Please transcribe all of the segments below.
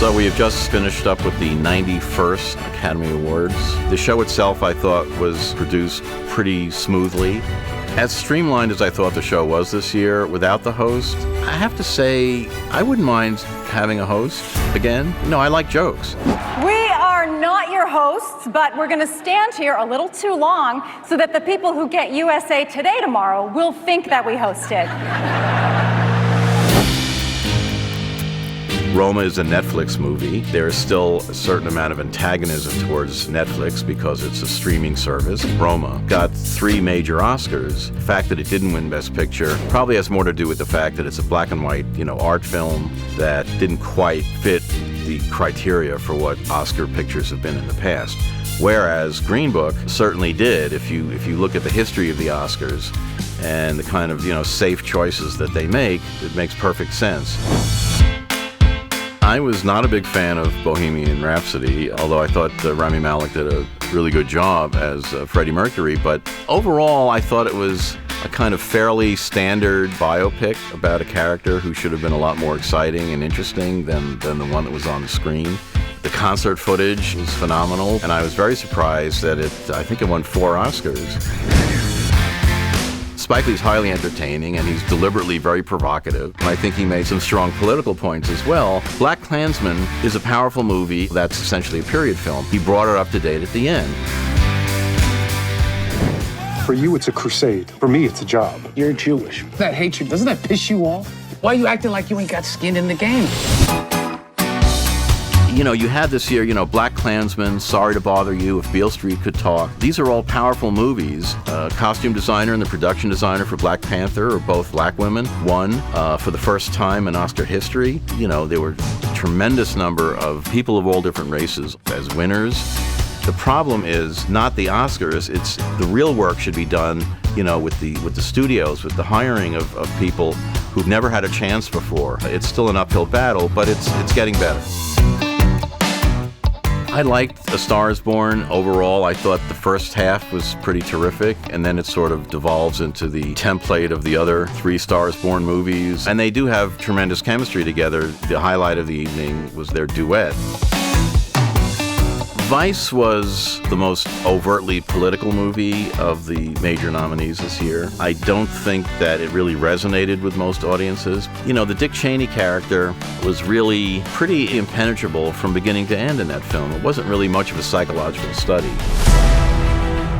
So we have just finished up with the 91st Academy Awards. The show itself, I thought, was produced pretty smoothly. As streamlined as I thought the show was this year, without the host, I have to say, I wouldn't mind having a host again. No, I like jokes. We are not your hosts, but we're going to stand here a little too long so that the people who get USA Today tomorrow will think that we hosted. Roma is a Netflix movie. There is still a certain amount of antagonism towards Netflix because it's a streaming service. Roma got 3 major Oscars. The fact that it didn't win Best Picture probably has more to do with the fact that it's a black and white, art film that didn't quite fit the criteria for what Oscar pictures have been in the past. Whereas Green Book certainly did. If you look at the history of the Oscars and the kind of, safe choices that they make, it makes perfect sense. I was not a big fan of Bohemian Rhapsody, although I thought Rami Malek did a really good job as Freddie Mercury. But overall, I thought it was a kind of fairly standard biopic about a character who should have been a lot more exciting and interesting than the one that was on the screen. The concert footage was phenomenal, and I was very surprised that I think it won 4 Oscars. Spike Lee's highly entertaining, and he's deliberately very provocative. And I think he made some strong political points as well. BlacKkKlansman is a powerful movie that's essentially a period film. He brought it up to date at the end. For you, it's a crusade. For me, it's a job. You're Jewish. That hatred, doesn't that piss you off? Why are you acting like you ain't got skin in the game? You had this year, BlacKkKlansman, Sorry to Bother You, If Beale Street Could Talk. These are all powerful movies. Costume designer and the production designer for Black Panther are both black women. Won for the first time in Oscar history. There were a tremendous number of people of all different races as winners. The problem is not the Oscars. It's the real work should be done, with the studios, with the hiring of people who've never had a chance before. It's still an uphill battle, but it's getting better. I liked A Star is Born overall. I thought the first half was pretty terrific, and then it sort of devolves into the template of the other 3 Star is Born movies. And they do have tremendous chemistry together. The highlight of the evening was their duet. Vice was the most overtly political movie of the major nominees this year. I don't think that it really resonated with most audiences. The Dick Cheney character was really pretty impenetrable from beginning to end in that film. It wasn't really much of a psychological study.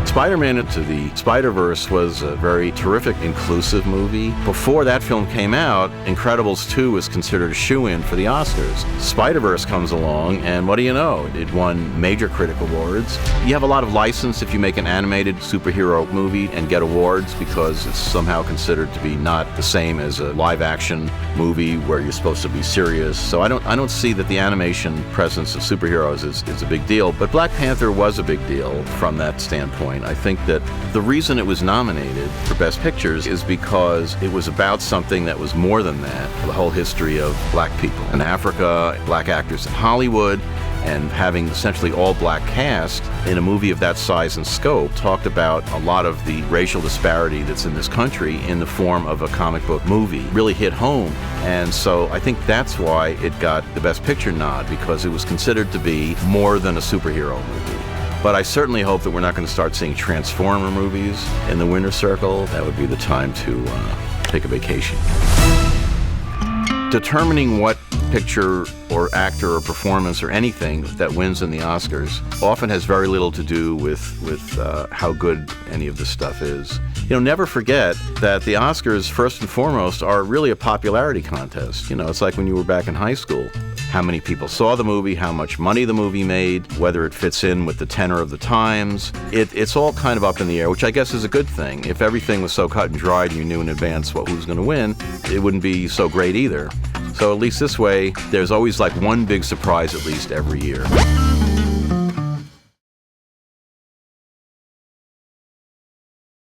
Spider-Man Into the Spider-Verse was a very terrific, inclusive movie. Before that film came out, Incredibles 2 was considered a shoo-in for the Oscars. Spider-Verse comes along, and what do you know? It won major critic awards. You have a lot of license if you make an animated superhero movie and get awards because it's somehow considered to be not the same as a live-action movie where you're supposed to be serious. So I don't see that the animation presence of superheroes is a big deal, but Black Panther was a big deal from that standpoint. I think that the reason it was nominated for Best Pictures is because it was about something that was more than that. The whole history of black people in Africa, black actors in Hollywood, and having essentially all black cast in a movie of that size and scope talked about a lot of the racial disparity that's in this country in the form of a comic book movie. Really hit home. And so I think that's why it got the Best Picture nod, because it was considered to be more than a superhero movie. But I certainly hope that we're not going to start seeing Transformer movies in the winner's circle. That would be the time to take a vacation. Determining what picture or actor or performance or anything that wins in the Oscars often has very little to do with how good any of this stuff is. Never forget that the Oscars, first and foremost, are really a popularity contest. It's like when you were back in high school. How many people saw the movie, how much money the movie made, whether it fits in with the tenor of the times. It's all kind of up in the air, which I guess is a good thing. If everything was so cut and dried and you knew in advance who was going to win, it wouldn't be so great either. So at least this way, there's always like one big surprise at least every year.